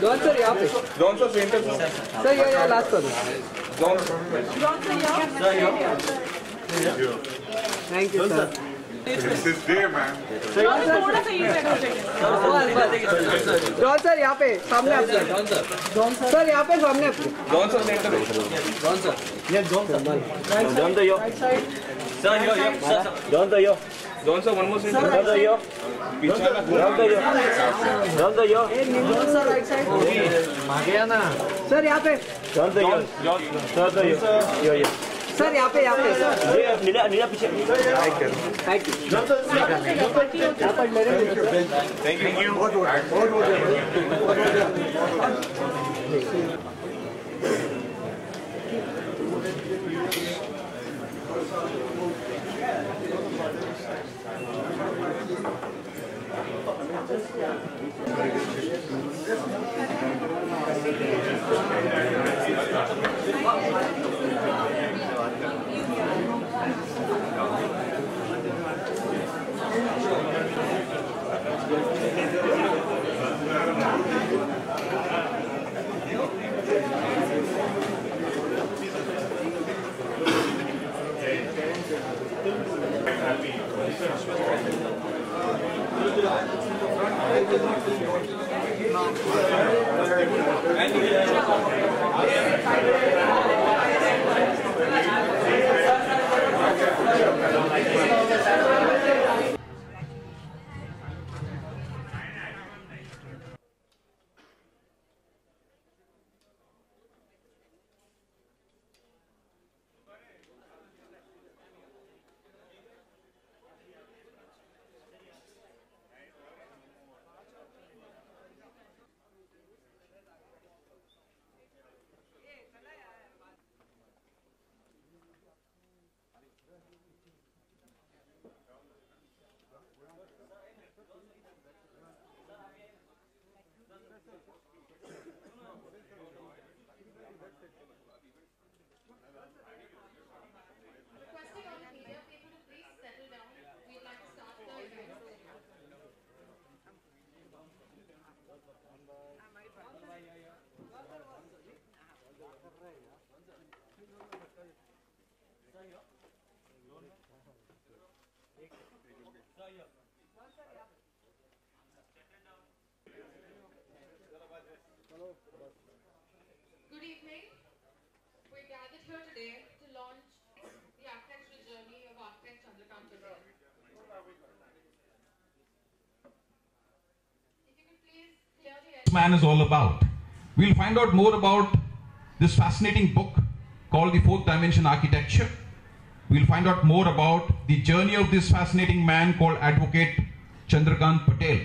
John sir यहाँ पे John sir centre sir ये लास्ट कर John thank you sir This is day, man. John sir यहाँ पे सामने आपके जॉन सर यहाँ पे सामने आपके zone sir center zone sir ये जॉन सर जॉन तो यो सर यो जॉन तो यो zone sir one more center zone तो यो पीछे ना जॉन तो यो जॉन सर राइट साइड आ गया ना सर यहाँ पे जॉन तो यो सर तो यो सर यहाँ पे नीला नीला पीछे thank Good evening. We're gathered here today to launch the architectural journey of architect Chandrakant Patel. If you could please clearly This man is all about. We'll find out more about this fascinating book called The Fourth Dimension Architecture. We'll find out more about the journey of this fascinating man called Advocate Chandrakant Patel.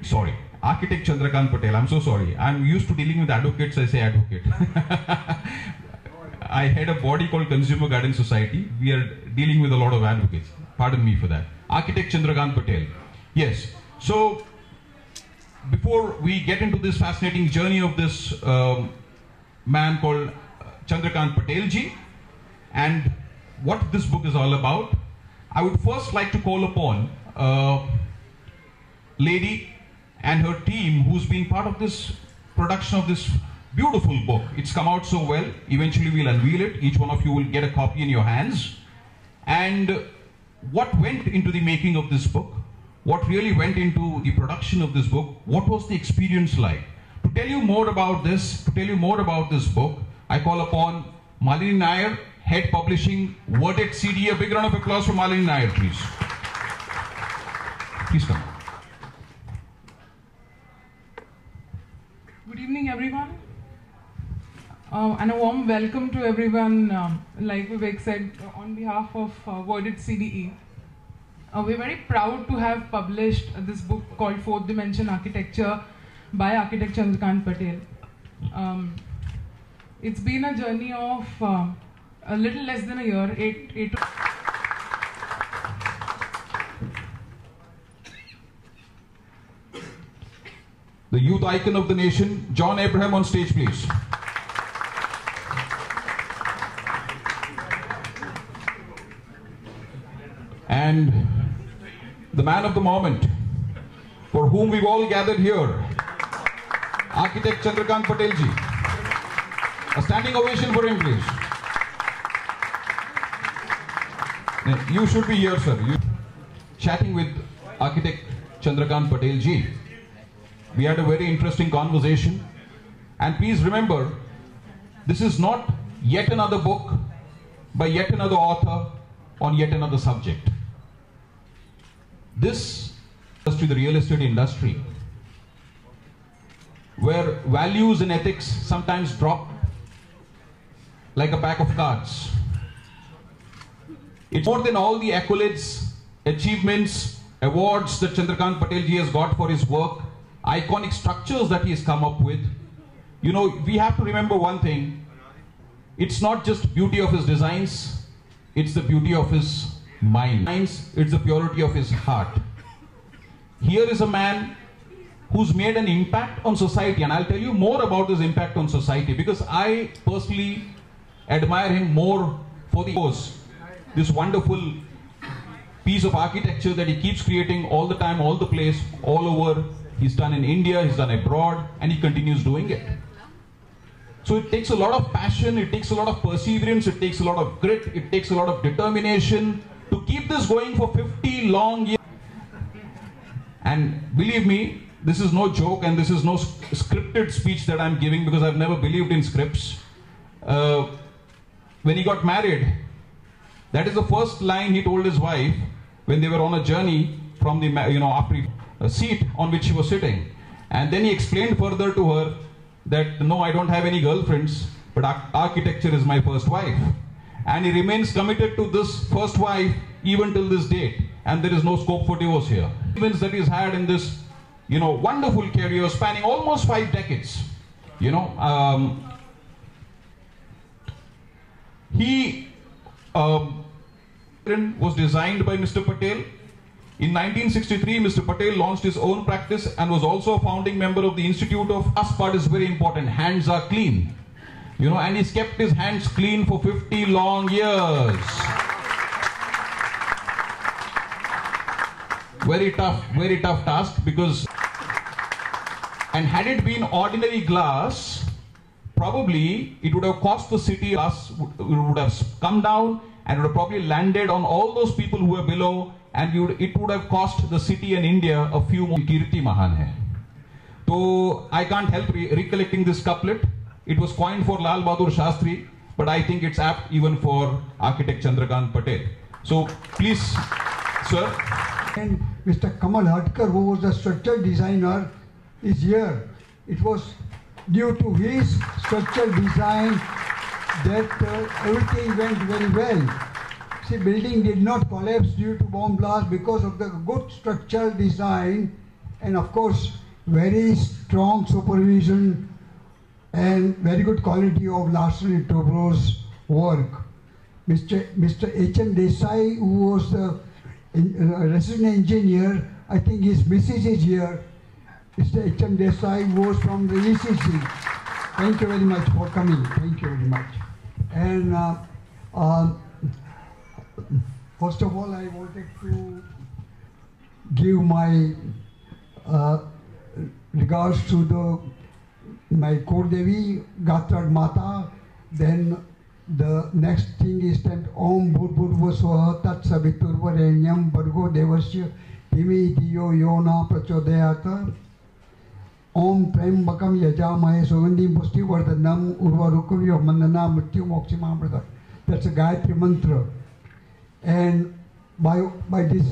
Sorry, Architect Chandrakant Patel. I'm so sorry. I'm used to dealing with advocates, I say advocate. I head a body called Consumer Guidance Society. We are dealing with a lot of advocates. Pardon me for that. Architect Chandrakant Patel. Yes. So, before we get into this fascinating journey of this man called Chandrakant Patel ji, and what this book is all about, I would first like to call upon a lady and her team who's been part of this production of this beautiful book. It's come out so well. Eventually we'll unveil it. Each one of you will get a copy in your hands. And what went into the making of this book, what really went into the production of this book, what was the experience like? To tell you more about this, book, I call upon Malini Nair, Head Publishing, Vertex CD. A big round of applause for Malini Nair, please. Please come. Good evening, everyone. And a warm welcome to everyone, like Vivek said, on behalf of Vertex CDE. We're very proud to have published this book called Fourth Dimension Architecture by Architect Chandrakant Patel. It's been a journey of a little less than a year, eight. The youth icon of the nation, John Abraham, on stage, please. And the man of the moment, for whom we've all gathered here, Architect Chandrakant Patel ji. A standing ovation for him, please. You should be here, sir. Chatting with Architect Chandrakant Patel ji. We had a very interesting conversation. And please remember, this is not yet another book by yet another author on yet another subject. This industry, the real estate industry, where values and ethics sometimes drop like a pack of cards. It's more than all the accolades, achievements, awards that Chandrakant Patel ji has got for his work, iconic structures that he has come up with. You know, we have to remember one thing. It's not just beauty of his designs, it's the beauty of his mind. It's the purity of his heart. Here is a man who's made an impact on society, and I'll tell you more about his impact on society, because I personally admire him more for this wonderful piece of architecture that he keeps creating all the time, all the place, all over. He's done in India, he's done abroad, and he continues doing it. So it takes a lot of passion, it takes a lot of perseverance, it takes a lot of grit, it takes a lot of determination to keep this going for 50 long years. And believe me, this is no joke and this is no scripted speech that I'm giving, because I've never believed in scripts. When he got married, that is the first line he told his wife when they were on a journey from the, after a seat on which she was sitting. And then he explained further to her that, no, I don't have any girlfriends, but architecture is my first wife. And he remains committed to this first wife even till this date. And there is no scope for divorce here. Events that he's had in this, wonderful career spanning almost 5 decades. He was designed by Mr. Patel. In 1963, Mr. Patel launched his own practice and was also a founding member of the Institute of. Last part is very important. Hands are clean. And he's kept his hands clean for 50 long years. Very tough task, because, and had it been ordinary glass, probably it would have cost the city, glass would have come down and would have probably landed on all those people who were below, and it would have cost the city and India a few more. Kirti Mahan hai. So I can't help recollecting this couplet. It was coined for Lal Bahadur Shastri, but I think it's apt even for Architect Chandrakant Patel. So please, sir. And Mr. Kamal Hadkar, who was the structural designer, is here. It was due to his structural design that everything went very well. See, building did not collapse due to bomb blast because of the good structural design and, of course, very strong supervision and very good quality of Larsen & Toubro's work. Mr. H.M. Desai, who was the resident engineer, I think his missus is here. Mr. H.M. Desai was from the ECC. Thank you very much for coming. Thank you very much. And first of all, I wanted to give my regards to my Kurdevi, Gatrad Mata. Then the next thing is that Om Bhurvasvaha Swaha Tat Saviturvarenyam Bhargo Devasya Dhimi Dhiyo Yona Prachodayata Om Trembakam Yajamahe Sugandhim Pushtivardhanam Urvarukavyo Mandana Mrityu Mokshimamrita. That's a Gayatri mantra. And by this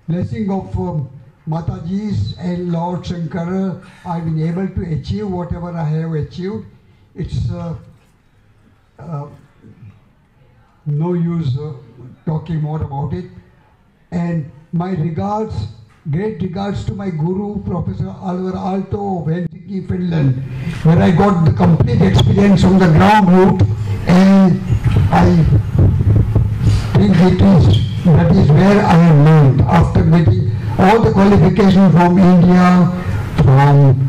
blessing of Mataji's and Lord Shankara, I've been able to achieve whatever I have achieved. It's no use talking more about it. And my regards Great regards to my guru, Professor Oliver Aalto of Helsinki, Finland, where I got the complete experience on the ground route, and I think that is where I am learned after getting all the qualifications from India, from